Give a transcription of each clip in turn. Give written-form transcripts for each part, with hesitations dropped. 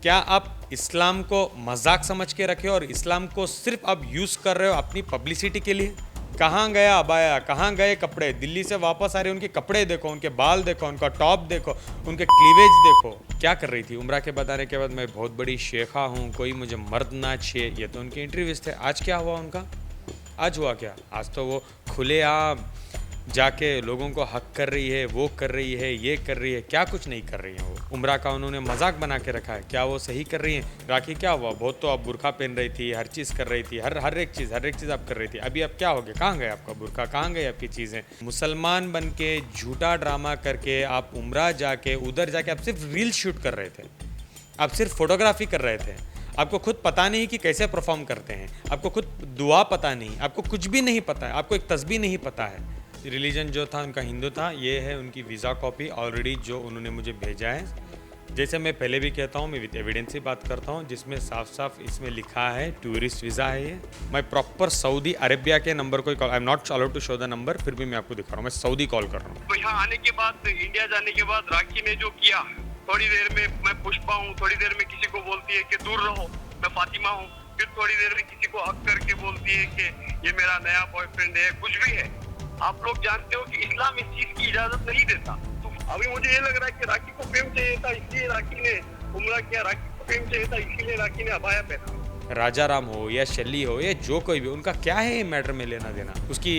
क्या आप इस्लाम को मजाक समझ के रखे हो और इस्लाम को सिर्फ आप यूज़ कर रहे हो अपनी पब्लिसिटी के लिए? कहाँ गया अबाया, कहाँ गए कपड़े? दिल्ली से वापस आ रहे उनके कपड़े देखो, उनके बाल देखो, उनका टॉप देखो, उनके क्लीवेज देखो। क्या कर रही थी? उम्रा के बाद आने के बाद मैं बहुत बड़ी शेखा हूँ, कोई मुझे मर्द ना छे, ये तो उनके इंटरव्यूज थे। आज क्या हुआ उनका? आज हुआ क्या? आज तो वो खुलेआम जाके लोगों को हक कर रही है, वो कर रही है, ये कर रही है। क्या कुछ नहीं कर रही है वो। उम्रा का उन्होंने मजाक बना के रखा है। क्या वो सही कर रही हैं? राखी क्या हुआ? बहुत तो आप बुरखा पहन रही थी, हर चीज़ कर रही थी, हर एक चीज़ आप कर रही थी। अभी अब क्या हो गया? कहाँ गए आपका बुरखा? कहाँ गए आपकी चीज़ें? मुसलमान बन के झूठा ड्रामा करके आप उम्रा जाके उधर जाके आप सिर्फ रील शूट कर रहे थे, आप सिर्फ फोटोग्राफी कर रहे थे। आपको खुद पता नहीं कि कैसे परफॉर्म करते हैं, आपको खुद दुआ पता नहीं, आपको कुछ भी नहीं पता है, आपको एक तस्बीह नहीं पता है। रिलीजन जो था उनका हिंदू था। ये है उनकी वीज़ा कॉपी ऑलरेडी जो उन्होंने मुझे भेजा है। जैसे मैं पहले भी कहता हूँ, मैं विद एविडेंस ही बात करता हूँ, जिसमें साफ साफ इसमें लिखा है टूरिस्ट वीज़ा है ये। मैं प्रॉपर सऊदी अरेबिया के नंबर को I am not allowed to show the number, फिर भी मैं आपको दिखा रहा हूँ, मैं सऊदी कॉल कर रहा हूँ। तो यहाँ आने के बाद, इंडिया जाने के बाद राखी ने जो किया, थोड़ी देर में मैं पुष्पा हूँ, थोड़ी देर में किसी को बोलती है कि दूर रहो, मैं फातिमा हूँ, फिर थोड़ी देर में किसी को हक करके बोलती है कि ये मेरा नया बॉयफ्रेंड है, कुछ भी है। आप लोग जानते हो कि इस्लाम इस चीज की इजाजत नहीं देता। तो अभी मुझे ये लग रहा है कि राखी को प्रेम चाहिए था, इसलिए राखी ने उम्रा किया, राखी को प्रेम चाहिए था, इसीलिए राखी ने अबाया पहना। राजा राम हो या शैली हो या जो कोई भी, उनका क्या है ये मैटर में लेना देना? उसकी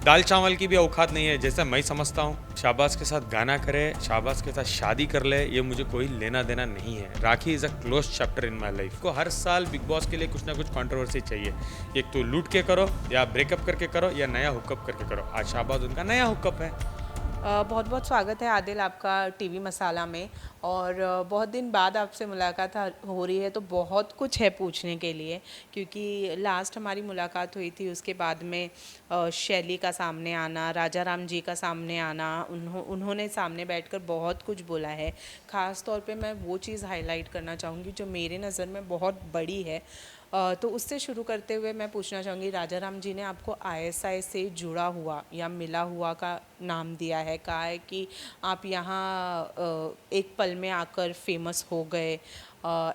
दाल चावल की भी औकात नहीं है, जैसे मैं समझता हूँ। शाहबाज के साथ गाना करे, शाहबाज के साथ शादी कर ले, ये मुझे कोई लेना देना नहीं है। Rakhi is a close chapter in my life. को हर साल बिग बॉस के लिए कुछ ना कुछ कंट्रोवर्सी चाहिए। एक तो लूट के करो, या ब्रेकअप करके करो, या नया हुकअप करके करो। आज शाहबाज उनका नया हुकअप है। बहुत बहुत स्वागत है आदिल आपका टीवी मसाला में। और बहुत दिन बाद आपसे मुलाकात हो रही है, तो बहुत कुछ है पूछने के लिए। क्योंकि लास्ट हमारी मुलाकात हुई थी, उसके बाद में शैली का सामने आना, राजा राम जी का सामने आना, उन्होंने सामने बैठकर बहुत कुछ बोला है। ख़ास तौर पे मैं वो चीज़ हाईलाइट करना चाहूँगी जो मेरे नज़र में बहुत बड़ी है। तो उससे शुरू करते हुए मैं पूछना चाहूँगी, राजा राम जी ने आपको आईएसआई से जुड़ा हुआ या मिला हुआ का नाम दिया है, कहा है कि आप यहाँ एक पल में आकर फेमस हो गए।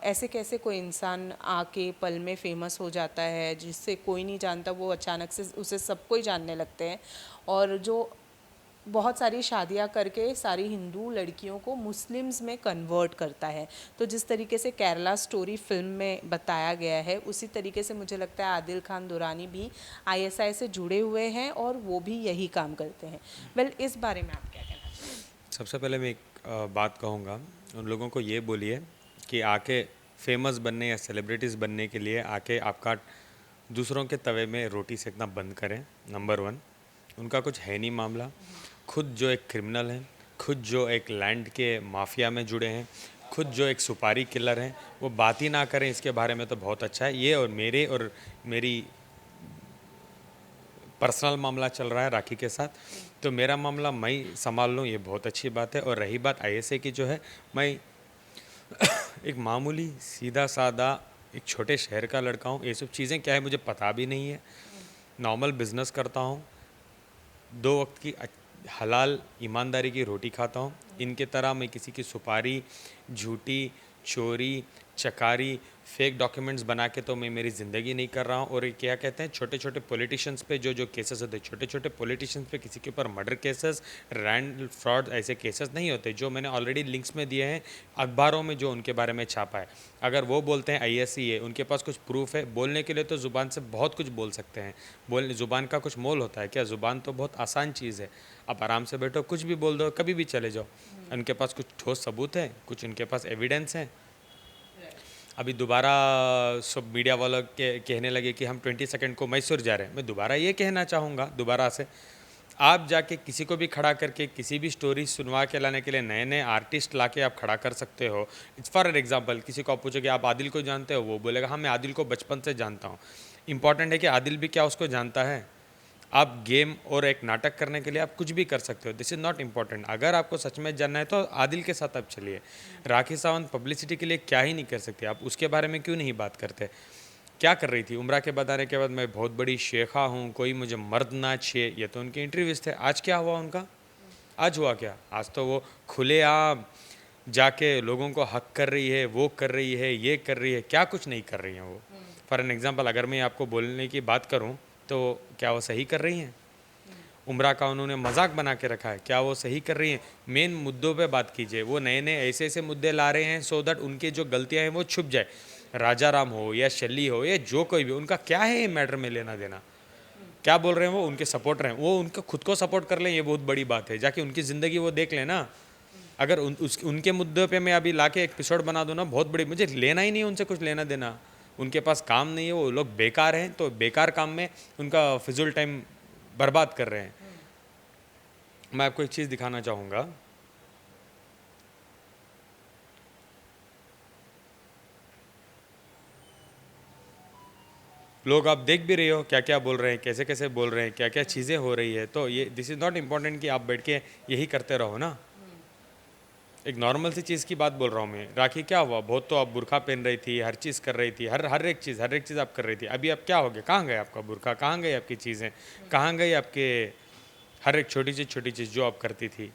ऐसे कैसे कोई इंसान आके पल में फेमस हो जाता है, जिससे कोई नहीं जानता, वो अचानक से उसे सब कोई जानने लगते हैं। और जो बहुत सारी शादियां करके सारी हिंदू लड़कियों को मुस्लिम्स में कन्वर्ट करता है। तो जिस तरीके से केरला स्टोरी फिल्म में बताया गया है, उसी तरीके से मुझे लगता है आदिल खान दुरानी भी आईएसआई से जुड़े हुए हैं और वो भी यही काम करते हैं। वेल, इस बारे में आप क्या कहना चाहेंगे? सबसे पहले मैं एक बात कहूँगा, उन लोगों को ये बोलिए कि आके फेमस बनने या सेलिब्रिटीज़ बनने के लिए आके आपका दूसरों के तवे में रोटी सेकना बंद करें। नंबर वन, उनका कुछ है नहीं मामला। खुद जो एक क्रिमिनल हैं, खुद जो एक लैंड के माफिया में जुड़े हैं, खुद जो एक सुपारी किलर हैं, वो बात ही ना करें इसके बारे में तो बहुत अच्छा है। ये और मेरी पर्सनल मामला चल रहा है राखी के साथ, तो मेरा मामला मैं संभाल लूँ, ये बहुत अच्छी बात है। और रही बात आईएसए की, जो है, मैं एक मामूली सीधा सादा एक छोटे शहर का लड़का हूँ। ये सब चीज़ें क्या है मुझे पता भी नहीं है। नॉर्मल बिजनेस करता हूँ, 2 वक्त की हलाल ईमानदारी की रोटी खाता हूँ। इनके तरह मैं किसी की सुपारी, झूठी, चोरी, चकारी, फेक डॉक्यूमेंट्स बना के तो मैं मेरी ज़िंदगी नहीं कर रहा हूँ। और ये क्या कहते हैं, छोटे छोटे पॉलिटिशियंस पे जो केसेस होते हैं, छोटे छोटे पॉलिटिशियंस पे किसी के ऊपर मर्डर केसेस, रैंड फ्रॉड, ऐसे केसेस नहीं होते जो मैंने ऑलरेडी लिंक्स में दिए हैं अखबारों में, जो उनके बारे में छापा है। अगर वो बोलते हैं आईएससी है, उनके पास कुछ प्रूफ है, बोलने के लिए तो ज़ुबान से बहुत कुछ बोल सकते हैं। ज़ुबान का कुछ मोल होता है क्या? ज़ुबान तो बहुत आसान चीज़ है। आप आराम से बैठो, कुछ भी बोल दो, कभी भी चले जाओ। उनके पास कुछ ठोस सबूत है, कुछ उनके पास एविडेंस है। अभी दोबारा सब मीडिया वालों कहने लगे कि हम 20 सेकंड को मैसूर जा रहे हैं। मैं दोबारा ये कहना चाहूँगा, दोबारा से आप जाके किसी को भी खड़ा करके किसी भी स्टोरी सुनवा के लाने के लिए नए नए आर्टिस्ट ला के आप खड़ा कर सकते हो। इट्स फॉर एग्जांपल, किसी को आप पूछोगे आप आदिल को जानते हो, वो बोलेगा हाँ मैं आदिल को बचपन से जानता हूँ। इंपॉर्टेंट है कि आदिल भी क्या उसको जानता है। आप गेम और एक नाटक करने के लिए आप कुछ भी कर सकते हो, दिस इज़ नॉट इम्पॉर्टेंट। अगर आपको सच में जानना है तो आदिल के साथ आप चलिए। राखी सावंत पब्लिसिटी के लिए क्या ही नहीं कर सकती, आप उसके बारे में क्यों नहीं बात करते? क्या कर रही थी? उम्रा के बाद आने के बाद मैं बहुत बड़ी शेखा हूँ, कोई मुझे मर्द ना छे, ये तो उनके इंटरव्यूज़ थे। आज क्या हुआ उनका? आज हुआ क्या? आज तो वो खुलेआम जाके लोगों को हक कर रही है, वो कर रही है, ये कर रही है, क्या कुछ नहीं कर रही हैं वो। फॉर एन एग्जांपल अगर मैं आपको बोलने की बात करूं तो क्या वो सही कर रही हैं? उम्रा का उन्होंने मजाक बना के रखा है, क्या वो सही कर रही हैं? मेन मुद्दों पे बात कीजिए। वो नए नए ऐसे ऐसे मुद्दे ला रहे हैं सो दैट उनके जो गलतियां हैं वो छुप जाए। राजा राम हो या शैली हो या जो कोई भी, उनका क्या है ये मैटर में लेना देना? क्या बोल रहे हैं वो उनके सपोर्टर हैं, वो उनको खुद को सपोर्ट कर लें, ये बहुत बड़ी बात है। जाके उनकी ज़िंदगी वो देख लें ना। अगर उनके मुद्दे पे मैं अभी लाके एपिसोड बना दूँ ना, बहुत बड़ी, मुझे लेना ही नहीं है उनसे कुछ लेना देना। उनके पास काम नहीं है, वो लोग बेकार हैं, तो बेकार काम में उनका फिजूल टाइम बर्बाद कर रहे हैं। मैं आपको एक चीज़ दिखाना चाहूँगा। लोग आप देख भी रहे हो क्या क्या बोल रहे हैं, कैसे कैसे बोल रहे हैं, क्या क्या चीज़ें हो रही है। तो ये दिस इज़ नॉट इम्पॉर्टेंट कि आप बैठ के यही करते रहो ना। एक नॉर्मल सी चीज़ की बात बोल रहा हूँ मैं। राखी क्या हुआ, बहुत तो आप बुरखा पहन रही थी, हर चीज़ कर रही थी, हर एक चीज़ आप कर रही थी। अभी आप क्या हो गया, कहाँ गए आपका बुरखा, कहाँ गए आपकी चीज़ें, कहाँ गई आपके हर एक छोटी चीज़ जो आप करती थी।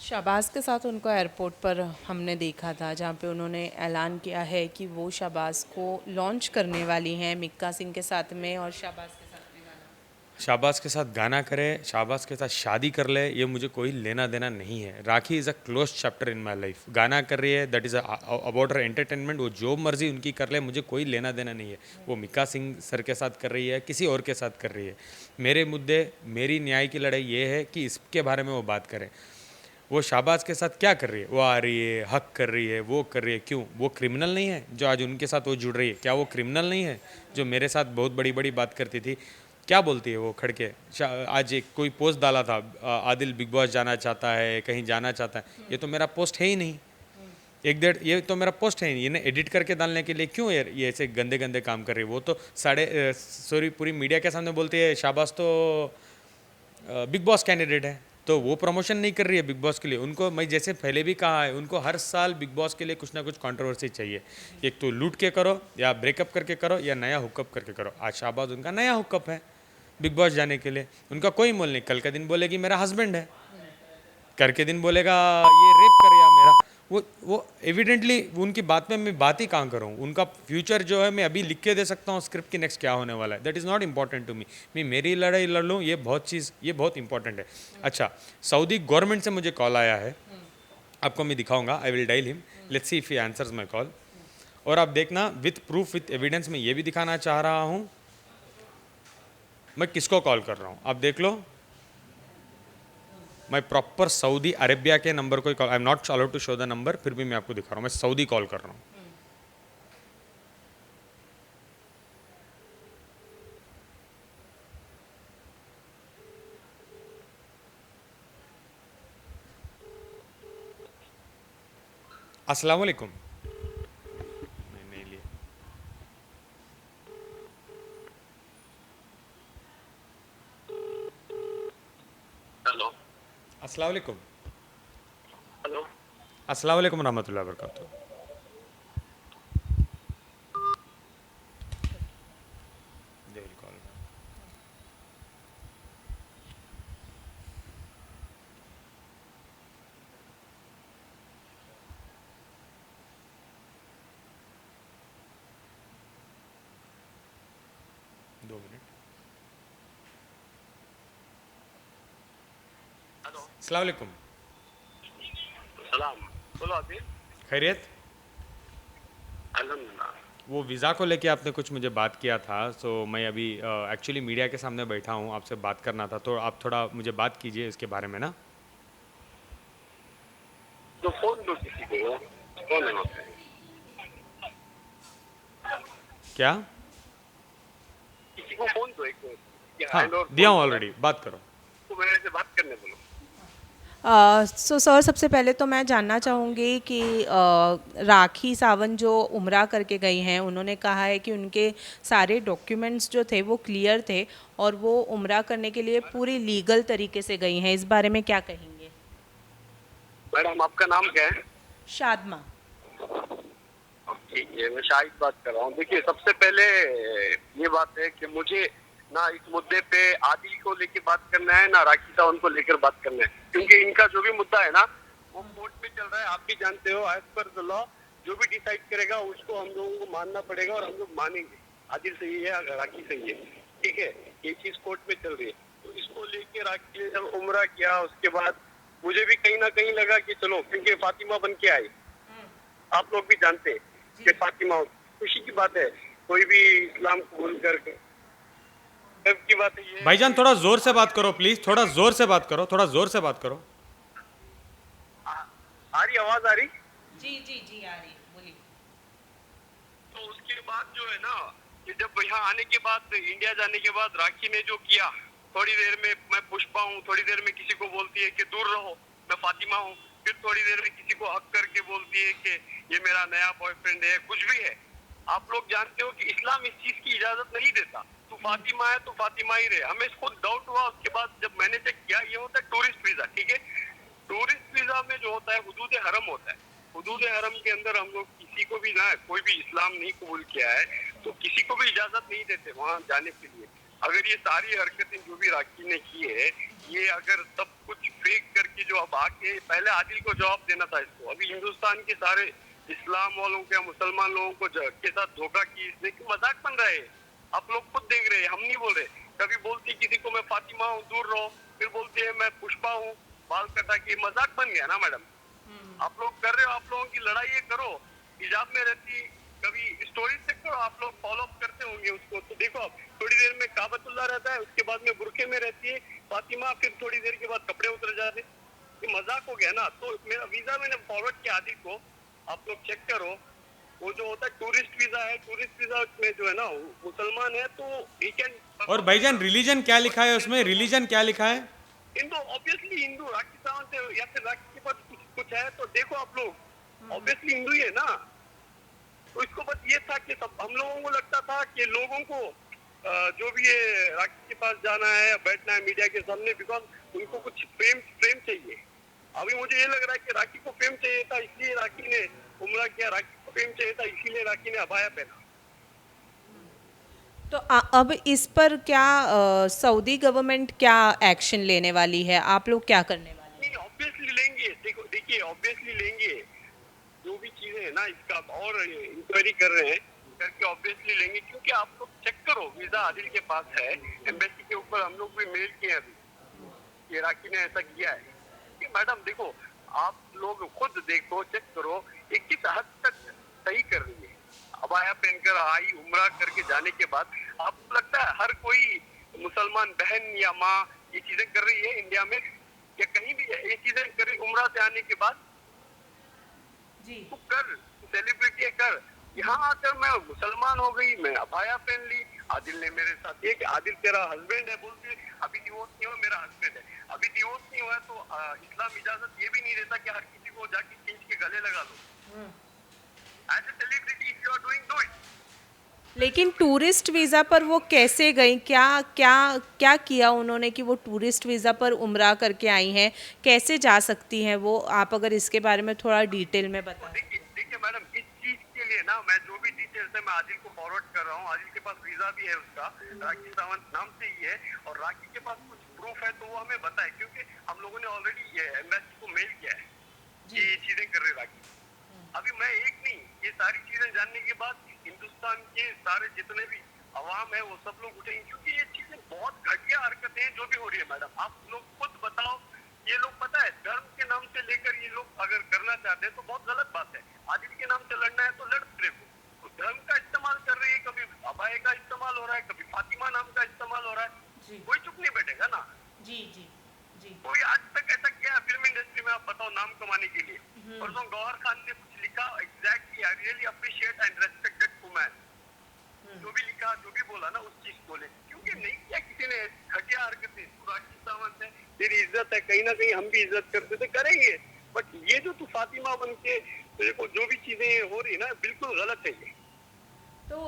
शहबाज के साथ उनको एयरपोर्ट पर हमने देखा था, जहाँ पे उन्होंने ऐलान किया है कि वो शहबाज को लॉन्च करने वाली हैं मिक्का सिंह के साथ में और शहबाज के साथ में गाना। शाहबाज के साथ गाना करे, शाहबाज के साथ शादी कर ले, ये मुझे कोई लेना देना नहीं है। Rakhi is a close chapter in my life. गाना कर रही है, that is about her entertainment. वो जो मर्जी उनकी कर ले, मुझे कोई लेना देना नहीं है। वो मिक्का सिंह सर के साथ कर रही है, किसी और के साथ कर रही है। मेरे मुद्दे, मेरी न्याय की लड़ाई ये है कि इसके बारे में वो बात करें। वो शाहबाज के साथ क्या कर रही है, वो आ रही है, हक कर रही है, वो कर रही है, क्यों? वो क्रिमिनल नहीं है जो आज उनके साथ वो जुड़ रही है? क्या वो क्रिमिनल नहीं है जो मेरे साथ बहुत बड़ी बड़ी बात करती थी? क्या बोलती है वो खड़के? आज एक कोई पोस्ट डाला था, आदिल बिग बॉस जाना चाहता है, कहीं जाना चाहता है। ये तो मेरा पोस्ट है ही नहीं। एक डेढ़, ये तो मेरा पोस्ट है ही नहीं। ये एडिट करके डालने के लिए क्यों ये ऐसे गंदे गंदे काम कर रही है? वो तो सॉरी पूरी मीडिया के सामने बोलती है शाहबाज तो बिग बॉस कैंडिडेट है, तो वो प्रमोशन नहीं कर रही है बिग बॉस के लिए। उनको मैं जैसे पहले भी कहा है, उनको हर साल बिग बॉस के लिए कुछ ना कुछ कंट्रोवर्सी चाहिए। एक तो लूट के करो, या ब्रेकअप करके करो, या नया हुकअप करके करो। आज शाहबाज उनका नया हुकअप है बिग बॉस जाने के लिए। उनका कोई मोल नहीं। कल के दिन बोलेगी मेरा हस्बैंड है, कर के दिन बोलेगा ये रेप कर या मेरा। वो एविडेंटली उनकी बात में मैं बात ही कहाँ करूँ। उनका फ्यूचर जो है मैं अभी लिख के दे सकता हूँ स्क्रिप्ट की नेक्स्ट क्या होने वाला है। That is not important to me. मैं मेरी लड़ाई लड़ लूँ, ये बहुत इंपॉर्टेंट है। अच्छा, सऊदी गवर्नमेंट से मुझे कॉल आया है, आपको मैं दिखाऊंगा। I will dial him, let's see if he answers my call. और आप देखना विथ प्रूफ विथ एविडेंस मैं ये भी दिखाना चाह रहा हूँ मैं किसको कॉल कर रहा हूँ। आप देख लो, मैं प्रॉपर सऊदी अरेबिया के नंबर को call, I am not allowed to show the number, फिर भी मैं आपको दिखा रहा हूँ। मैं सऊदी कॉल कर रहा हूँ। अस्सलाम वालेकुम। नहीं लिए। हेलो अस्सलाम वालेकुम। हेलो अस्सलाम वालेकुम रहमतुल्लाहि व बरकातहू। They will call back. दो मिनट। हेलो अस्सलाम वालेकुम। सलाम, बोलो अभी। खैरियत? अल्हम्दुलिल्लाह। वो वीज़ा को लेके आपने कुछ मुझे बात किया था, सो मैं अभी एक्चुअली मीडिया के सामने बैठा हूँ, आपसे बात करना था, तो आप थोड़ा मुझे बात कीजिए इसके बारे में ना। तो फोन दो किसी को, कौन है वहाँ पे? क्या? किसी को फोन दो एक को। हाँ, दिया हूँ ऑलरेडी, बात करो। तो मेरे से बात करने बोलो। सो सर, सबसे पहले तो मैं जानना चाहूँगी कि राखी सावंत जो उम्रा करके गई हैं, उन्होंने कहा है कि उनके सारे डॉक्यूमेंट्स जो थे वो क्लियर थे और वो उम्रा करने के लिए पूरी लीगल तरीके से गई हैं। इस बारे में क्या कहेंगे? मैडम आपका नाम क्या है? शादमा। ठीक है, मैं शाहिद बात कर रहा हूँ। देखिए, सबसे पहले ये बात है कि मुझे ना इस मुद्दे पे आदिल को लेके बात करना है, ना राखी सावंत को लेकर बात करना है, क्योंकि इनका जो भी मुद्दा है ना, वो कोर्ट में चल रहा है, आप भी जानते हो। एज पर द लॉ जो भी डिसाइड करेगा उसको हम लोगों को मानना पड़ेगा और हम लोग मानेंगे। आदिल सही है, राखी सही है, ठीक है, ये चीज कोर्ट में चल रही है। तो इसको लेके राखी ने जब उम्रा किया उसके बाद मुझे भी कहीं ना कहीं लगा कि चलो, क्योंकि फातिमा बन के आई, आप लोग भी जानते हैं कि फातिमा खुशी की बात है, कोई भी इस्लाम कबूल करके। अब की बात है ये, भाईजान थोड़ा जोर से बात करो प्लीज, थोड़ा जोर से बात करो, थोड़ा जोर से बात करो। आ रही आवाज आ रही? जी जी जी आ रही है, बोलिए। तो उसके बाद जो है ना, कि जब यहाँ आने के बाद, इंडिया जाने के बाद राखी ने जो किया, थोड़ी देर में मैं पुष्पा हूँ, थोड़ी देर में किसी को बोलती है कि दूर रहो, मैं फातिमा हूँ, फिर थोड़ी देर में किसी को हक करके बोलती है कि ये मेरा नया बॉयफ्रेंड है, कुछ भी है। आप लोग जानते हो कि इस्लाम इस चीज की इजाजत नहीं देता। तू फातिमा है तो फातिमा ही रहे। हमें खुद डाउट हुआ, उसके बाद जब मैंने चेक किया, ये होता है टूरिस्ट वीजा, ठीक है। टूरिस्ट वीजा में जो होता है हुदूद हरम होता है। हुदूद हरम के अंदर हम लोग किसी को भी ना, कोई भी इस्लाम नहीं कबूल किया है तो किसी को भी इजाजत नहीं देते वहां जाने के लिए। अगर ये सारी हरकतें जो भी राखी ने की है, ये अगर सब कुछ फेक करके जो अब आके, पहले आदिल को जवाब देना था इसको। अभी हिंदुस्तान के सारे इस्लाम वालों के, मुसलमान लोगों को के साथ धोखा की, देखिए मजाक बन रहा है। आप लोग खुद देख रहे हैं, हम नहीं बोल रहे। कभी बोलती किसी को मैं फातिमा हूँ दूर रहो, फिर बोलती है मैं पुष्पा हूँ बाल कटा के। मजाक बन गया ना मैडम। आप लोग कर रहे हो, आप लोगों की लड़ाई ये करो, हिजाब में रहती, कभी स्टोरी चेक करो, आप लोग फॉलो अप करते होंगे उसको। तो देखो आप, थोड़ी देर में काबतुल्ला रहता है, उसके बाद में बुरखे में रहती है फातिमा, फिर थोड़ी देर के बाद कपड़े उतर जाते। ये मजाक हो गया ना। तो मेरा वीजा मैंने फॉरवर्ड किया आदिल को, आप लोग चेक करो। वो जो होता है टूरिस्ट वीजा है, टूरिस्ट वीजा में जो है ना, मुसलमान है तो ही कैन। और भाईजान रिलीजन क्या लिखा है उसमें, रिलीजन क्या लिखा है? हिंदू, ऑब्वियसली हिंदू। राखी सावंत है या फिर राखी के पास कुछ है तो देखो आप लोग, ऑब्वियसली हिंदू ही है ना। तो इसको बस ये था कि सब हम लोगों को लगता था कि लोगों को जो भी है राखी के पास जाना है, बैठना है मीडिया के सामने, बिकॉज उनको कुछ फेम चाहिए। अभी मुझे ये लग रहा है कि राखी को फेम चाहिए था, इसलिए राखी ने उम्रा किया। राखी को फेम चाहिए था, इसीलिए राखी ने अबाया पहना। तो अब इस पर क्या सऊदी गवर्नमेंट क्या एक्शन लेने वाली है, आप लोग क्या करने वाले नहीं, ऑब्वियसली लेंगे। देखो देखिए, ऑब्वियसली लेंगे। जो भी चीजें है ना, इसका और इंक्वायरी कर रहे हैं, करके ऑब्वियसली लेंगे। क्योंकि आप लोग चेक करो, वीजा आदिल के पास है, एम्बेसी के ऊपर हम लोग भी मेल किए हैं अभी, ये राखी ने ऐसा किया है। कि मैडम देखो, आप लोग खुद देखो, चेक करो, एक किस हद तक सही कर रही है। अबाया पहनकर आई, उम्रा करके जाने के बाद आपको लगता है हर कोई मुसलमान बहन या माँ ये चीजें कर रही है इंडिया में, या कहीं भी ये चीजें कर रही उम्रा से आने के बाद? जी। तू कर, सेलिब्रिटी कर। यहाँ आकर मैं मुसलमान हो गई, मैं अबाया पहन ली। आदिल ने मेरे साथ ये कि आदिल तेरा हस्बैंड है, बोलते अभी डिवोर्स नहीं हुआ, मेरा हस्बैंड है। अभी डिवोर्स नहीं हुआ तो इस्लाम इजाजत ये भी नहीं देता कि हर किसी को जाके खींच के गले लगा लो। As a celebrity if you are doing, do it. लेकिन टूरिस्ट वीज़ा पर वो कैसे गई, क्या क्या क्या किया उन्होंने कि वो टूरिस्ट वीज़ा पर उम्रा करके आई हैं, कैसे जा सकती हैं वो? आप अगर इसके बारे में थोड़ा डिटेल में बताएं। देखिए मैडम, इस चीज के लिए ना मैं जो भी डिटेल्स है मैं आदिल को फॉरवर्ड कर रहा हूँ। आदिल के पास वीजा भी है उसका, राखी सावंत नाम से ही है, और राखी के पास कुछ प्रूफ है तो वो हमें बताए। क्योंकि हम लोगों ने ऑलरेडी ये एम्बेसी को मेल किया है कि ये चीजें कर रही राखी। अभी मैं एक नहीं, ये सारी चीजें जानने के बाद हिंदुस्तान के सारे जितने भी अवाम है वो सब लोग उठेंगे। क्योंकि ये चीजें बहुत घटिया हरकतें हैं जो भी हो रही है मैडम। आप लोग खुद बताओ, ये लोग पता है धर्म के नाम से लेकर ये लोग अगर करना चाहते हैं तो बहुत गलत बात है। आदिल के नाम से लड़ना है तो लड़ देखो, तो धर्म का इस्तेमाल कर रही है, कभी अबाए का इस्तेमाल हो रहा है, कभी फातिमा नाम का इस्तेमाल हो रहा है। कोई चुप नहीं बैठेगा ना। जी जी जी। कोई आज तक ऐसा किया फिल्म इंडस्ट्री में, आप बताओ, नाम कमाने के लिए? और तो गौहर खान ने कुछ लिखा, exactly I really appreciate and respect that woman. जो भी लिखा, जो भी बोला ना, उस चीज को ले। क्योंकि नहीं किया किसी ने घटिया हरकतें। राखी सावंत है, तेरी इज्जत है, कहीं ना कहीं हम भी इज्जत करते थे, करेंगे। बट ये जो तू फातिमा बन के देखो जो भी चीजें हो रही ना, बिल्कुल गलत है ये। तो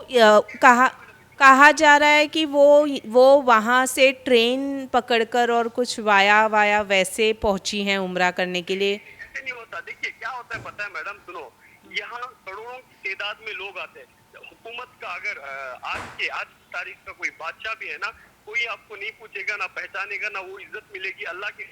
कहा जा रहा है कि वो वहाँ से ट्रेन पकड़कर और कुछ वाया वाया वैसे पहुंची हैं उम्रा करने के लिए। ऐसे नहीं होता। देखिए क्या होता है पता है मैडम, सुनो, यहाँ करोड़ों की तादाद में लोग आते हैं। हुकूमत का अगर आज तारीख का कोई बादशाह भी है ना, कोई आपको नहीं पूछेगा, ना पहचानेगा, ना वो इज्जत मिलेगी। अल्लाह के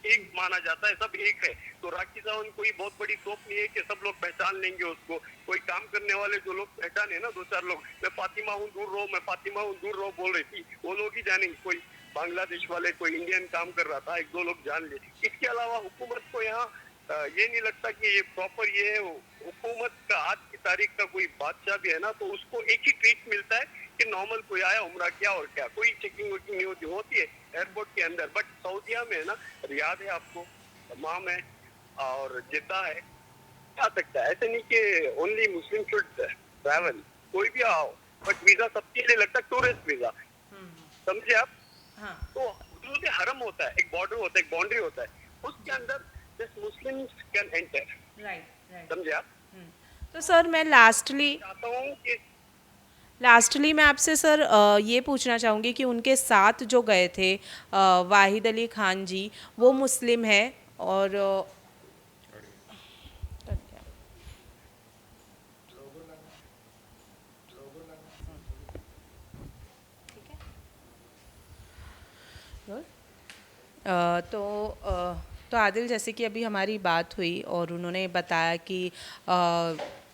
एक माना जाता है, सब एक है। तो राखी सावंत कोई बहुत बड़ी तोप नहीं है कि सब लोग पहचान लेंगे उसको। कोई काम करने वाले जो लोग पहचाने ना, दो चार लोग, मैं फातिमा हूँ दूर रहो, मैं फातिमा हूँ दूर रहो बोल रही थी, वो लोग ही जानेंगे। कोई बांग्लादेश वाले, कोई इंडियन काम कर रहा था, एक दो लोग जान ले। इसके अलावा हुकूमत को यहाँ ये नहीं लगता कि ये प्रॉपर ये है। हुकूमत का आज की तारीख का कोई बादशाह भी है ना, तो उसको एक ही ट्रीट मिलता है कि नॉर्मल कोई आया, उम्रा किया और क्या, कोई चेकिंग वेकिंग नहीं होती है एयरपोर्ट के अंदर। बट सऊदिया में है ना, रियाद है आपको, दमाम है और जिद्दा है, आ सकता है। ऐसे नहीं कि ओनली मुस्लिम शुड ट्रैवल, कोई भी आओ, बट वीजा सबके लिए लगता है टूरिस्ट वीजा, समझे आप। हाँ तो हदूद हरम होता है, एक बॉर्डर होता है, एक बाउंड्री होता है, उसके अंदर just Muslims can enter, right right. समझे आप। तो सर मैं चाहता हूँ कि लास्टली मैं आपसे सर ये पूछना चाहूँगी कि उनके साथ जो गए थे वाहिद अली खान जी, वो मुस्लिम है और तो आदिल, जैसे कि अभी हमारी बात हुई और उन्होंने बताया कि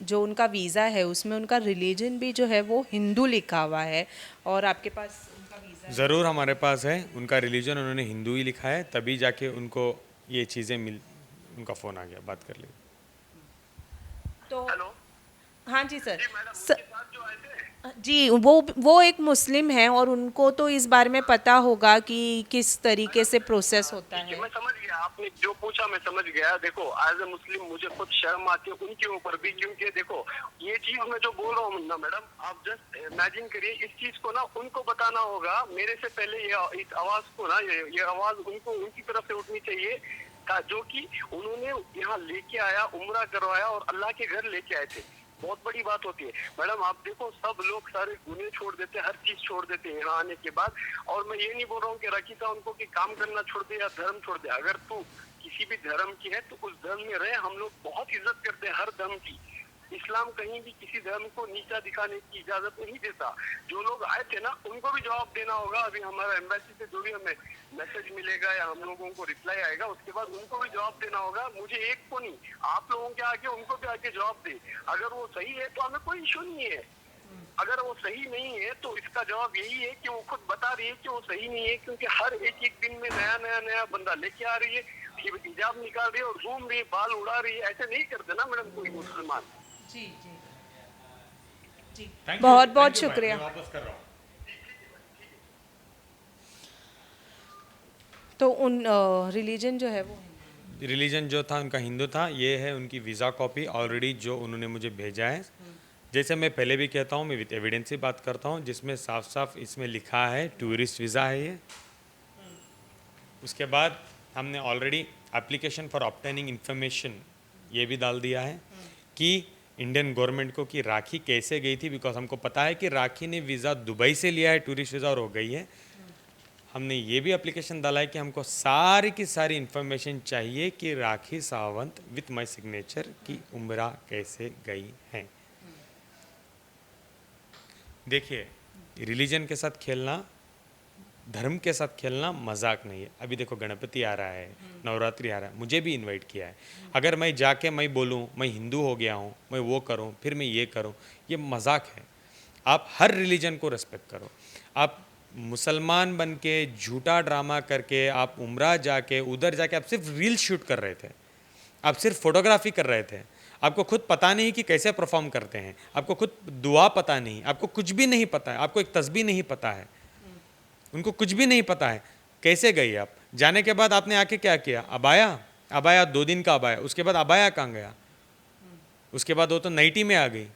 जो उनका वीज़ा है उसमें उनका रिलीजन भी जो है वो हिंदू लिखा हुआ है, और आपके पास उनका वीज़ा ज़रूर हमारे पास है उनका रिलीजन, उन्होंने हिंदू ही लिखा है, तभी जाके उनको ये चीज़ें मिल, उनका फ़ोन आ गया, बात कर ली। तो हेलो हाँ जी सर। जी मैडम, उनके साथ जो आए थे, जी, वो एक मुस्लिम है और उनको तो इस बारे में पता होगा कि किस तरीके से प्रोसेस होता ठीक है, है। मैं समझ गया, आपने जो पूछा मैं समझ गया। देखो एज ए मुस्लिम मुझे खुद शर्म आती है उनके ऊपर भी, क्योंकि देखो ये चीज मैं जो बोल रहा हूँ ना मैडम, आप जस्ट इमेजिन करिए, इस चीज को ना उनको बताना होगा मेरे से पहले। ये इस आवाज को ना, ये आवाज उनको उनकी तरफ से उठनी चाहिए, जो कि उन्होंने यहाँ लेके आया, उम्रा करवाया और अल्लाह के घर लेके आए थे। बहुत बड़ी बात होती है मैडम। आप देखो सब लोग सारे गुने छोड़ देते हैं, हर चीज छोड़ देते हैं यहाँ आने के बाद। और मैं ये नहीं बोल रहा हूँ कि राखी साहब उनको कि काम करना छोड़ दे या धर्म छोड़ दे। अगर तू किसी भी धर्म की है तो उस धर्म में रहे। हम लोग बहुत इज्जत करते हैं हर धर्म की। इस्लाम कहीं भी किसी धर्म को नीचा दिखाने की इजाजत नहीं देता। जो लोग आए थे ना उनको भी जवाब देना होगा। अभी हमारा एम्बेसी से जो भी हमें मैसेज मिलेगा या हम लोगों को रिप्लाई आएगा, उसके बाद उनको भी जवाब देना होगा। मुझे एक को नहीं, आप लोगों के आगे उनको भी आगे जवाब दे। अगर वो सही है तो हमें कोई इशू नहीं है, अगर वो सही नहीं है तो इसका जवाब यही है कि वो खुद बता रही है कि वो सही नहीं है। क्योंकि हर एक एक दिन में नया नया नया बंदा लेके आ रही है, हिजाब निकाल रही है और घूम रही है, बाल उड़ा रही है। ऐसे नहीं करते ना मैडम कोई मुसलमान। जी जी जी, बहुत बहुत शुक्रिया। वापस कर रहा हूँ। तो उन रिलीजन जो है वो रिलीजन जो था उनका हिंदू था। ये है उनकी वीज़ा कॉपी ऑलरेडी जो उन्होंने मुझे भेजा है। जैसे मैं पहले भी कहता हूँ, मैं विद एविडेंस ही बात करता हूँ, जिसमें साफ साफ इसमें लिखा है टूरिस्ट वीज़ा है ये। उसके बाद हमने already application for obtaining information ये भी डाल दिया है कि इंडियन गवर्नमेंट को कि राखी कैसे गई थी, बिकॉज हमको पता है कि राखी ने वीज़ा दुबई से लिया है टूरिस्ट वीज़ा और हो गई है। हमने ये भी एप्लीकेशन डाला है कि हमको सारी की सारी इन्फॉर्मेशन चाहिए कि Rakhi Sawant with my signature की उम्रा कैसे गई है। देखिए, रिलीजन के साथ खेलना, धर्म के साथ खेलना मजाक नहीं है। अभी देखो गणपति आ रहा है, नवरात्रि आ रहा है, मुझे भी इनवाइट किया है। अगर मैं जाके मैं बोलूँ मैं हिंदू हो गया हूँ, मैं वो करूँ, फिर मैं ये करूँ, ये मजाक है। आप हर रिलीजन को रेस्पेक्ट करो। आप मुसलमान बन के झूठा ड्रामा करके आप उम्रा जाके उधर जाके आप सिर्फ रील शूट कर रहे थे, आप सिर्फ फोटोग्राफी कर रहे थे। आपको खुद पता नहीं कि कैसे परफॉर्म करते हैं, आपको खुद दुआ पता नहीं, आपको कुछ भी नहीं पता है, आपको एक तस्बीह नहीं पता है, उनको कुछ भी नहीं पता है। कैसे गई आप? जाने के बाद आपने आके क्या किया? अबाया 2 दिन का अबाया, उसके बाद अबाया कहाँ गया? उसके बाद वो तो नाइटी में आ गई।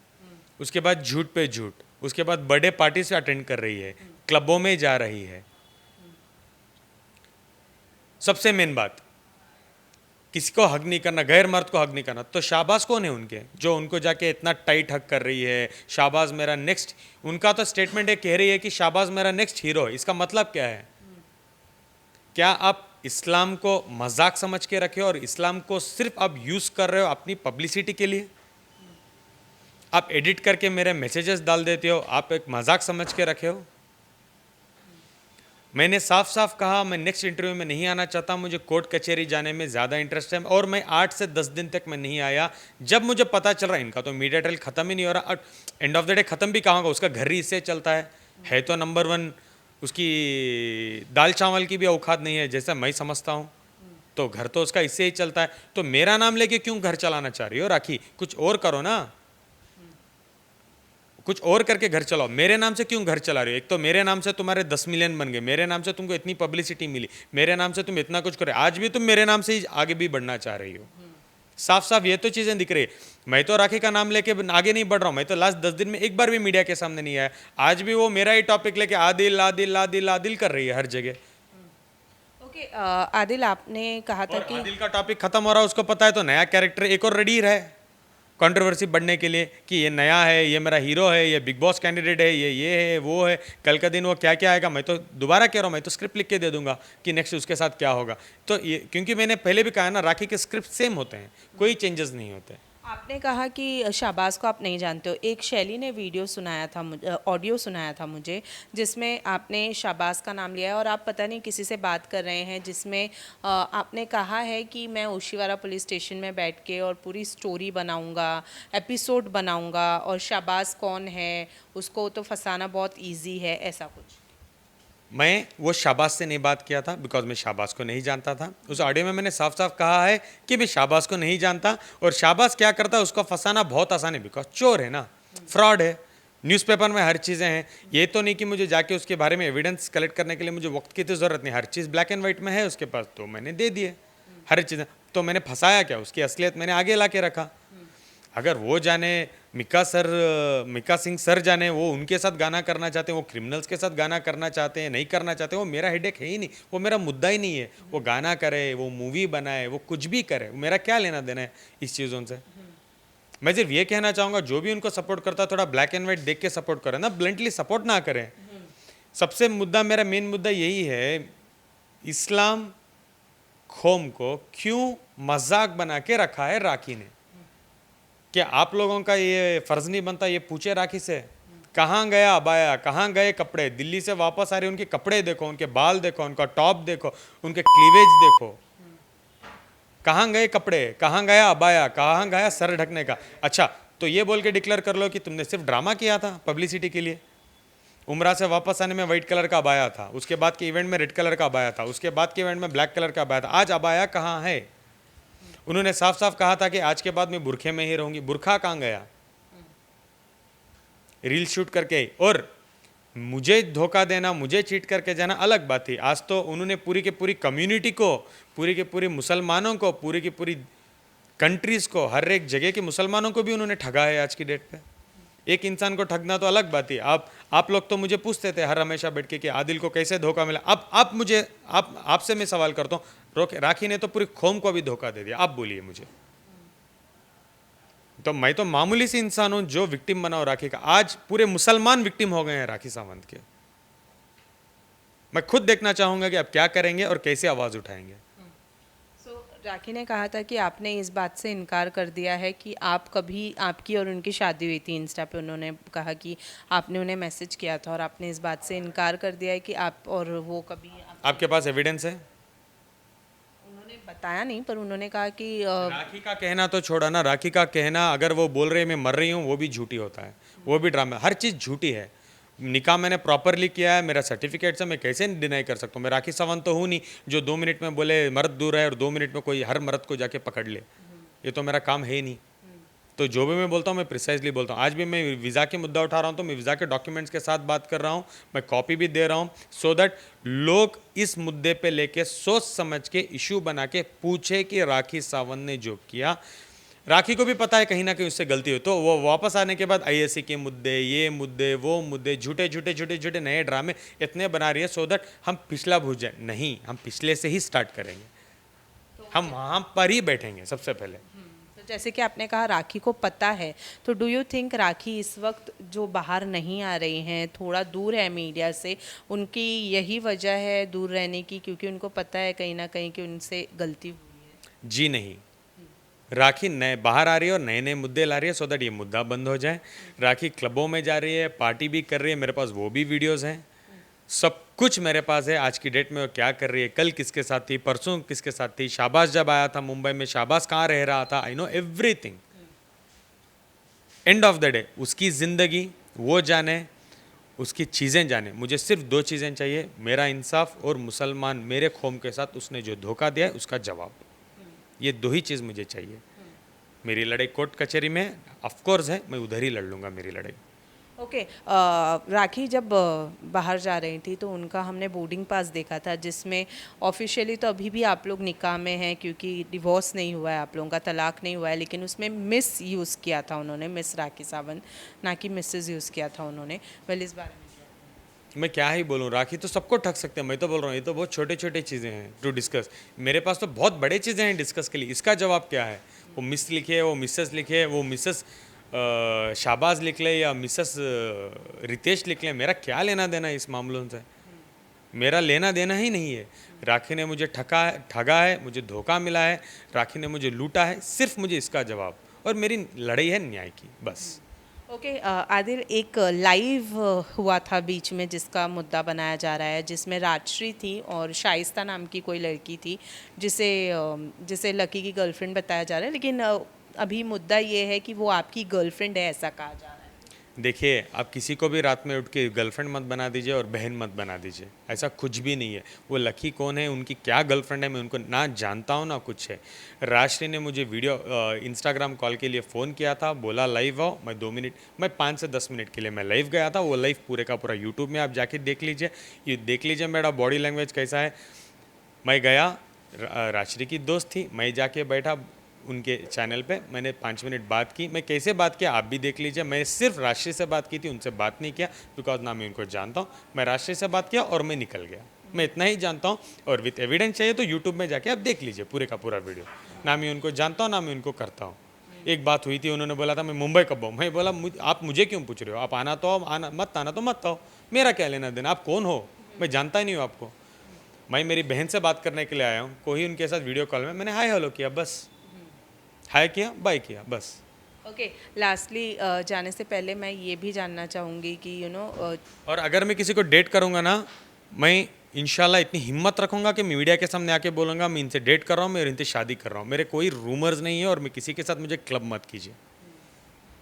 उसके बाद झूठ पे झूठ, उसके बाद बर्थडे पार्टी से अटेंड कर रही है, क्लबों में जा रही है। सबसे मेन बात, किसी को हक नहीं करना, गैर मर्द को हक नहीं करना। तो शाबाश कौन है उनके जो उनको जाके इतना टाइट हक कर रही है? शाबाश मेरा नेक्स्ट, उनका तो स्टेटमेंट है, कह रही है कि शाबाश मेरा नेक्स्ट हीरो है। इसका मतलब क्या है? क्या आप इस्लाम को मजाक समझ के रखे हो और इस्लाम को सिर्फ आप यूज कर रहे हो अपनी पब्लिसिटी के लिए? आप एडिट करके मेरे मैसेजेस डाल देते हो, आप एक मजाक समझ के रखे हो। मैंने साफ साफ कहा मैं नेक्स्ट इंटरव्यू में नहीं आना चाहता, मुझे कोर्ट कचहरी जाने में ज़्यादा इंटरेस्ट है और मैं 8 से 10 दिन तक मैं नहीं आया। जब मुझे पता चल रहा है इनका तो मीडिया ट्रायल ख़त्म ही नहीं हो रहा, और एंड ऑफ द डे ख़त्म भी कहाँ होगा, उसका घर ही इससे चलता है तो नंबर 1 उसकी दाल चावल की भी औकात नहीं है जैसा मैं समझता हूँ, तो घर तो उसका इससे ही चलता है। तो मेरा नाम लेके क्यों घर चलाना चाह रही हो राखी, कुछ और करो ना, कुछ और करके घर चलाओ। मेरे नाम से क्यों घर चला रहे हो? एक तो मेरे नाम से तुम्हारे 10 मिलियन बन गए, मेरे नाम से तुमको इतनी पब्लिसिटी मिली, मेरे नाम से तुम इतना कुछ करे, आज भी तुम मेरे नाम से ही आगे भी बढ़ना चाह रही हो। साफ साफ ये तो चीज़ें दिख रही है। मैं तो राखी का नाम लेके आगे नहीं बढ़ रहा हूँ, मैं तो लास्ट 10 दिन में एक बार भी मीडिया के सामने नहीं आया। आज भी वो मेरा ही टॉपिक लेके आदिल आदिल आदिल आदिल कर रही है हर जगह। ओके आदिल, आपने कहा था और कि आदिल का टॉपिक खत्म हो रहा है, उसको पता है तो नया कैरेक्टर एक और रेडी है कंट्रोवर्सी बढ़ने के लिए कि ये नया है, ये मेरा हीरो है, ये बिग बॉस कैंडिडेट है, ये है वो है, कल का दिन वो क्या क्या आएगा। मैं तो दोबारा कह रहा हूँ, मैं तो स्क्रिप्ट लिख के दे दूंगा कि नेक्स्ट उसके साथ क्या होगा। तो ये क्योंकि मैंने पहले भी कहा ना, राखी के स्क्रिप्ट सेम होते हैं, कोई चेंजेस नहीं होते। आपने कहा कि शाहबाज को आप नहीं जानते हो। एक शैली ने वीडियो सुनाया था, ऑडियो सुनाया था मुझे, जिसमें आपने शाहबाज का नाम लिया है और आप पता नहीं किसी से बात कर रहे हैं, जिसमें आपने कहा है कि मैं ओशीवारा पुलिस स्टेशन में बैठ के और पूरी स्टोरी बनाऊंगा, एपिसोड बनाऊंगा, और शाहबाज कौन है उसको तो फंसाना बहुत ईजी है, ऐसा कुछ। मैं वो शाहबाज से नहीं बात किया था बिकॉज मैं शाहबाज को नहीं जानता था। उस ऑडियो में मैंने साफ साफ कहा है कि मैं शाहबाज को नहीं जानता, और शाहबाज क्या करता है उसको फंसाना बहुत आसान है, बिकॉज चोर है ना, फ्रॉड है। न्यूज़पेपर में हर चीज़ें हैं, ये तो नहीं कि मुझे जाके उसके बारे में एविडेंस कलेक्ट करने के लिए मुझे वक्त की तो ज़रूरत नहीं, हर चीज़ ब्लैक एंड वाइट में है उसके पास, तो मैंने दे दिए हर चीज़ें। तो मैंने फंसाया क्या, उसकी असलियत मैंने आगे ला के रखा। अगर वो जाने मिक्का सिंह सर जाने वो उनके साथ गाना करना चाहते हैं, वो क्रिमिनल्स के साथ गाना करना चाहते हैं, नहीं करना चाहते, वो मेरा हेडेक है ही नहीं, वो मेरा मुद्दा ही नहीं है। वो गाना करे, वो मूवी बनाए, वो कुछ भी करे, मेरा क्या लेना देना है इस चीज़ों से। मैं सिर्फ ये कहना चाहूँगा, जो भी उनको सपोर्ट करता है थोड़ा ब्लैक एंड वाइट देख के सपोर्ट करें ना, ब्लंटली सपोर्ट ना करें। सबसे मुद्दा, मेरा मेन मुद्दा यही है, इस्लाम कौम को क्यों मजाक बना के रखा है राखी ने। क्या आप लोगों का ये फर्ज नहीं बनता ये पूछे राखी से, कहाँ गया अबाया, कहाँ गए कपड़े, दिल्ली से वापस आ रहे उनके कपड़े देखो, उनके बाल देखो, उनका टॉप देखो, उनके क्लीवेज देखो, कहाँ गए कपड़े, कहाँ गया अबाया, कहाँ गया सर ढकने का। अच्छा, तो ये बोल के डिक्लेयर कर लो कि तुमने सिर्फ ड्रामा किया था पब्लिसिटी के लिए। उमरा से वापस आने में वाइट कलर का अबाया था, उसके बाद के इवेंट में रेड कलर का अबाया था, उसके बाद के इवेंट में ब्लैक कलर का अबाया था, आज अबाया कहाँ है। उन्होंने साफ साफ कहा था कि आज के बाद मैं बुरखे में ही रहूंगी, बुरखा कहाँ गया, रील शूट करके। और मुझे धोखा देना, मुझे चीट करके जाना अलग बात थी, आज तो उन्होंने पूरी की पूरी कम्युनिटी को, पूरी के पूरी मुसलमानों को, पूरी की पूरी कंट्रीज को, हर एक जगह के मुसलमानों को भी उन्होंने ठगा है आज की डेट पे। एक इंसान को ठगना तो अलग बात है। आप लोग तो मुझे पूछते थे हर हमेशा बैठ के कि आदिल को कैसे धोखा मिला। अब आपसे मैं सवाल करता हूँ, राखी ने तो पूरी कौम को भी धोखा दे दिया, आप बोलिए मुझे। तो मैं तो मामूली सी इंसान हूं जो विक्टिम बना हो राखी का, आज पूरे मुसलमान विक्टिम हो गए हैं राखी सावंत के। मैं खुद देखना चाहूंगा कि आप क्या करेंगे और कैसे आवाज उठाएंगे। राखी ने कहा था कि आपने इस बात से इनकार कर दिया है कि आप कभी, आपकी और उनकी शादी हुई थी, इंस्टा पे उन्होंने कहा कि आपने उन्हें मैसेज किया था और आपने इस बात से इनकार कर दिया है कि आप और वो कभी। आपके पास एविडेंस है? उन्होंने बताया नहीं, पर उन्होंने कहा कि राखी का कहना तो छोड़ा ना, राखी का कहना, अगर वो बोल रहे मैं मर रही हूँ वो भी झूठी होता है, वो भी ड्रामा, हर चीज़ झूठी है। निकाह मैंने प्रॉपरली किया है, मेरा सर्टिफिकेट से, मैं कैसे डिनाई कर सकता हूँ। मैं राखी सावंत तो हूँ नहीं जो 2 मिनट में बोले मर्द दूर है और 2 मिनट में कोई हर मर्द को जाके पकड़ ले, ये तो मेरा काम है ही नहीं। तो जो भी मैं बोलता हूँ मैं प्रिसाइजली बोलता हूँ। आज भी मैं वीज़ा के मुद्दा उठा रहा हूँ तो मैं वीज़ा के डॉक्यूमेंट्स के साथ बात कर रहा हूँ, मैं कॉपी भी दे रहा हूँ, सो दैट लोग इस मुद्दे पे लेके सोच समझ के इशू बना के पूछे कि राखी सावंत ने जो किया, राखी को भी पता है कहीं ना कहीं उससे गलती हो, तो वो वापस आने के बाद आईएससी के मुद्दे, ये मुद्दे, वो मुद्दे, झूठे झूठे झूठे झूठे नए ड्रामे इतने बना रही है सो दैट हम पिछला भूल जाए। नहीं, हम पिछले से ही स्टार्ट करेंगे, हम वहाँ पर ही बैठेंगे सबसे पहले। तो जैसे कि आपने कहा राखी को पता है, तो डू यू थिंक राखी इस वक्त जो बाहर नहीं आ रही हैं, थोड़ा दूर है मीडिया से, उनकी यही वजह है दूर रहने की, क्योंकि उनको पता है कहीं ना कहीं कि उनसे गलती हुई है? जी नहीं, राखी नए बाहर आ रही है और नए नए मुद्दे ला रही है सो दैट ये मुद्दा बंद हो जाए। राखी क्लबों में जा रही है, पार्टी भी कर रही है, मेरे पास वो भी वीडियोस हैं, सब कुछ मेरे पास है आज की डेट में वो क्या कर रही है, कल किसके साथ थी, परसों किसके साथ थी, शाबाश जब आया था मुंबई में शाबाश कहाँ रह रहा था, I know everything. End of the day उसकी ज़िंदगी वो जाने, उसकी चीज़ें जाने, मुझे सिर्फ दो चीज़ें चाहिए, मेरा इंसाफ और मुसलमान मेरे कौम के साथ उसने जो धोखा दिया है उसका जवाब। ये दो ही चीज़ मुझे चाहिए। मेरी लड़ाई कोर्ट कचहरी में ऑफ कोर्स है, मैं उधर ही लड़ लूँगा मेरी लड़ाई। ओके राखी जब बाहर जा रही थी तो उनका हमने बोर्डिंग पास देखा था, जिसमें ऑफिशियली तो अभी भी आप लोग निकाह में हैं क्योंकि डिवोर्स नहीं हुआ है, आप लोगों का तलाक नहीं हुआ है, लेकिन उसमें मिस यूज़ किया था उन्होंने, मिस राखी सावंत, ना कि मिसेस यूज़ किया था उन्होंने। वेल इस बारे में मैं क्या ही बोलूँ, राखी तो सबको ठग सकते हैं, मैं तो बोल रहा हूँ ये तो बहुत छोटे छोटे चीज़ें हैं टू डिस्कस। मेरे पास तो बहुत बड़े चीज़ें हैं डिस्कस के लिए, इसका जवाब क्या है? वो मिस लिखे, वो मिसेस लिखे, वो मिसेस शाबाज लिख ले या मिसेस रितेश लिख ले, मेरा क्या लेना देना है इस मामलों से? मेरा लेना देना ही नहीं है। राखी ने मुझे ठगा है, मुझे धोखा मिला है, राखी ने मुझे लूटा है, सिर्फ मुझे इसका जवाब, और मेरी लड़ाई है न्याय की, बस। ओके आदिल, एक लाइव हुआ था बीच में जिसका मुद्दा बनाया जा रहा है, जिसमें राजश्री थी और शाइस्ता नाम की कोई लड़की थी जिसे लकी की गर्लफ्रेंड बताया जा रहा है, लेकिन अभी मुद्दा ये है कि वो आपकी गर्लफ्रेंड है, ऐसा कहा जा रहा है। देखिए, आप किसी को भी रात में उठ के गर्लफ्रेंड मत बना दीजिए और बहन मत बना दीजिए, ऐसा कुछ भी नहीं है। वो लकी कौन है, उनकी क्या गर्लफ्रेंड है, मैं उनको ना जानता हूँ ना कुछ है। राजश्री ने मुझे वीडियो इंस्टाग्राम कॉल के लिए फ़ोन किया था, बोला लाइव आओ, मैं 5 से 10 मिनट के लिए मैं लाइव गया था। वो लाइव पूरे का पूरा यूट्यूब में आप जाके देख लीजिए, ये देख लीजिए मेरा बॉडी लैंग्वेज कैसा है। मैं गया, राजश्री की दोस्त थी, मैं जाके बैठा उनके चैनल पे, मैंने 5 मिनट बात की। मैं कैसे बात किया आप भी देख लीजिए। मैं सिर्फ राजश्री से बात की थी, उनसे बात नहीं किया, बिकॉज ना मैं उनको जानता हूँ। मैं राजश्री से बात किया और मैं निकल गया, मैं इतना ही जानता हूँ। और विथ एविडेंस चाहिए तो यूट्यूब में जाके आप देख लीजिए पूरे का पूरा वीडियो। ना मैं उनको जानता हूँ ना मैं उनको करता हूँ। एक बात हुई थी, उन्होंने बोला था मैं मुंबई कब आऊँ, मैं बोला आप मुझे क्यों पूछ रहे हो, आप आना तो आओ, आना मत आना तो मत आओ, मेरा क्या लेना देना, आप कौन हो, मैं जानता ही नहीं हूँ आपको। मैं मेरी बहन से बात करने के लिए आया हूँ, कोई उनके साथ वीडियो कॉल में मैंने हाय हेलो किया, बस हाय किया बाय किया, बस। ओके लास्टली जाने से पहले मैं ये भी जानना चाहूँगी कि और अगर मैं किसी को डेट करूँगा ना, मैं इंशाल्लाह इतनी हिम्मत रखूँगा कि मैं मीडिया के सामने आके बोलूँगा मैं इनसे डेट कर रहा हूँ, मैं इनसे शादी कर रहा हूँ, मेरे कोई रूमर्स नहीं है और मैं किसी के साथ, मुझे क्लब मत कीजिए।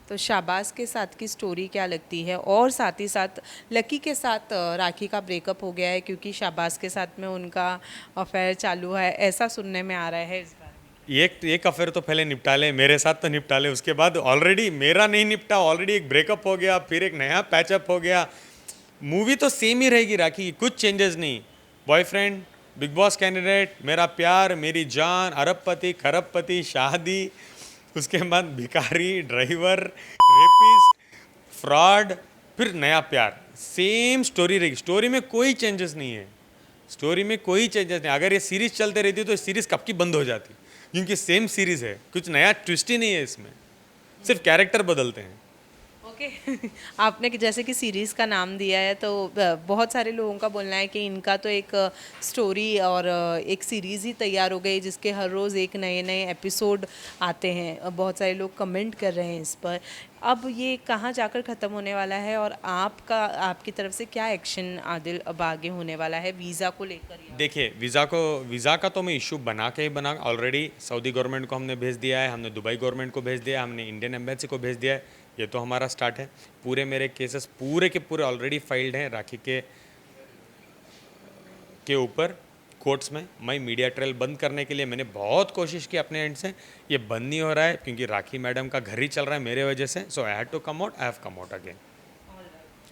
तो शाबाज के साथ की स्टोरी क्या लगती है, और साथ ही साथ लकी के साथ राखी का ब्रेकअप हो गया है क्योंकि शाबाज के साथ में उनका अफेयर चालू है, ऐसा सुनने में आ रहा है इस बारे में। एक अफेयर तो पहले निपटा ले, मेरे साथ तो निपटा ले, उसके बाद ऑलरेडी मेरा नहीं निपटा, ऑलरेडी एक ब्रेकअप हो गया, फिर एक नया पैचअप हो गया। मूवी तो सेम ही रहेगी राखी की, कुछ चेंजेस नहीं। बॉयफ्रेंड, बिग बॉस कैंडिडेट, मेरा प्यार, मेरी जान, अरबपति खरबपति, शादी, उसके बाद भिखारी, ड्राइवर, रेपिस्ट, फ्रॉड, फिर नया प्यार, सेम स्टोरी रहेगी। स्टोरी में कोई चेंजेस नहीं है, स्टोरी में कोई चेंजेस नहीं। अगर ये सीरीज चलते रहती तो सीरीज कब की बंद हो जाती, क्योंकि सेम सीरीज है, कुछ नया ट्विस्ट ही नहीं है इसमें, सिर्फ कैरेक्टर बदलते हैं। ओके आपने जैसे कि सीरीज़ का नाम दिया है, तो बहुत सारे लोगों का बोलना है कि इनका तो एक स्टोरी और एक सीरीज़ ही तैयार हो गई जिसके हर रोज़ एक नए नए एपिसोड आते हैं। बहुत सारे लोग कमेंट कर रहे हैं इस पर। अब ये कहाँ जाकर ख़त्म होने वाला है और आपकी तरफ से क्या एक्शन आदिल अब आगे होने वाला है वीज़ा को लेकर? देखिए, वीज़ा का तो मैं इशू बना के ही बना, ऑलरेडी सऊदी गवर्नमेंट को हमने भेज दिया है, हमने दुबई गवर्नमेंट को भेज दिया है, हमने इंडियन एम्बेसी को भेज दिया है। ये तो हमारा स्टार्ट है। पूरे मेरे केसेस पूरे के पूरे ऑलरेडी फाइल्ड हैं राखी के ऊपर कोर्ट्स में। मैं मीडिया ट्रायल बंद करने के लिए मैंने बहुत कोशिश की अपने एंड से, ये बंद नहीं हो रहा है क्योंकि राखी मैडम का घर ही चल रहा है मेरे वजह से। So I had to come out, I have come out again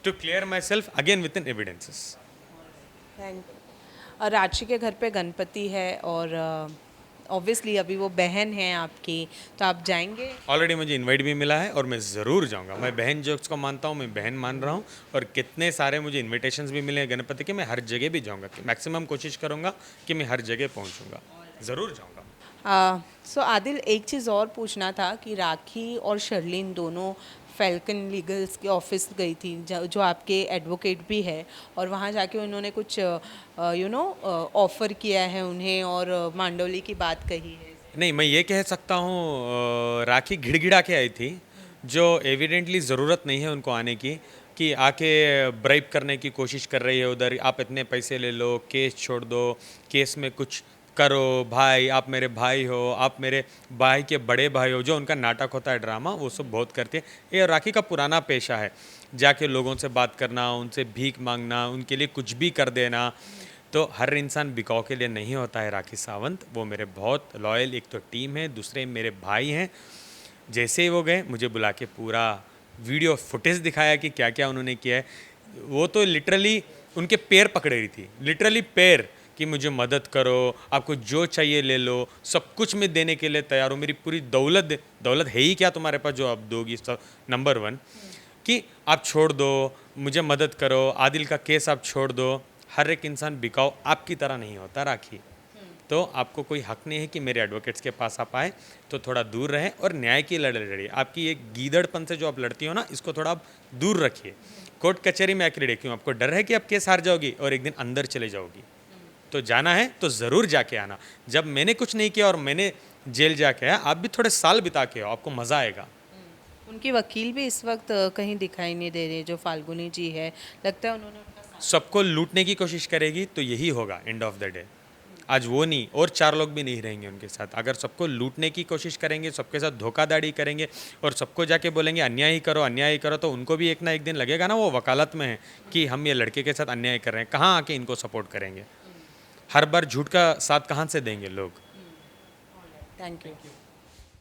to clear myself again with in evidences. Thank you. Rashi के घर पे गणपति है और ऑब्वियसली अभी वो बहन है आपकी, तो आप जाएंगे? ऑलरेडी मुझे इनवाइट भी मिला है और मैं ज़रूर जाऊंगा। मैं बहन जो उसको मानता हूँ, मैं बहन मान रहा हूँ, और कितने सारे मुझे इनविटेशंस भी मिले हैं गणपति के। मैं हर जगह भी जाऊंगा, मैक्सिमम कोशिश करूंगा कि मैं हर जगह पहुंचूंगा, ज़रूर जाऊंगा। सो आदिल, एक चीज़ और पूछना था कि राखी और शर्लिन दोनों फैल्कन लीगल्स के ऑफिस गई थी, जो आपके एडवोकेट भी है, और वहाँ जाके उन्होंने कुछ ऑफ़र किया है उन्हें और मांडोली की बात कही है। नहीं, मैं ये कह सकता हूँ राखी घिड़घिड़ा के आई थी, जो एविडेंटली ज़रूरत नहीं है उनको आने की, कि आके ब्राइब करने की कोशिश कर रही है उधर, आप इतने पैसे ले लो, केस छोड़ दो, केस में कुछ करो, भाई आप मेरे भाई हो, आप मेरे भाई के बड़े भाई हो, जो उनका नाटक होता है ड्रामा, वो सब बहुत करते हैं। ये राखी का पुराना पेशा है, जाके लोगों से बात करना, उनसे भीख मांगना, उनके लिए कुछ भी कर देना। तो हर इंसान बिकाऊ के लिए नहीं होता है राखी सावंत। वो मेरे बहुत लॉयल एक तो टीम है, दूसरे मेरे भाई हैं। जैसे ही वो गए, मुझे बुला के पूरा वीडियो फुटेज दिखाया कि क्या क्या उन्होंने किया है। वो तो लिटरली उनके पैर पकड़े रही थी, लिटरली पैर, कि मुझे मदद करो, आपको जो चाहिए ले लो, सब कुछ मैं देने के लिए तैयार हूँ, मेरी पूरी दौलत दौलत है ही क्या तुम्हारे पास जो आप दोगी, सब नंबर वन, कि आप छोड़ दो, मुझे मदद करो, आदिल का केस आप छोड़ दो। हर एक इंसान बिकाऊ आपकी तरह नहीं होता राखी। तो आपको कोई हक नहीं है कि मेरे एडवोकेट्स के पास आप आए, तो थोड़ा दूर रहें और न्याय की लड़ाई लड़िए। आपकी एक गीदड़पन से जो आप लड़ती हो ना, इसको थोड़ा आप दूर रखिए। कोर्ट कचहरी में आके लड़े क्यों? आपको डर है कि आप केस हार जाओगी और एक दिन अंदर चले जाओगी। तो जाना है तो ज़रूर जाके आना। जब मैंने कुछ नहीं किया और मैंने जेल जाके आया, आप भी थोड़े साल बिता के आओ, आपको मज़ा आएगा। उनकी वकील भी इस वक्त कहीं दिखाई नहीं दे रहे, जो फाल्गुनी जी है, लगता है उन्होंने उनका साथ। सबको लूटने की कोशिश करेगी तो यही होगा एंड ऑफ द डे। आज वो नहीं, और 4 लोग भी नहीं रहेंगे उनके साथ। अगर सबको लूटने की कोशिश करेंगे, सबके साथ धोखाधड़ी करेंगे और सबको जाके बोलेंगे अन्याय ही करो, अन्याय ही करो, तो उनको भी एक ना एक दिन लगेगा ना वो वकालत में है कि हम ये लड़के के साथ अन्याय कर रहे हैं। कहाँ आके इनको सपोर्ट करेंगे? हर बार झूठ का साथ कहाँ से देंगे लोग? Thank you.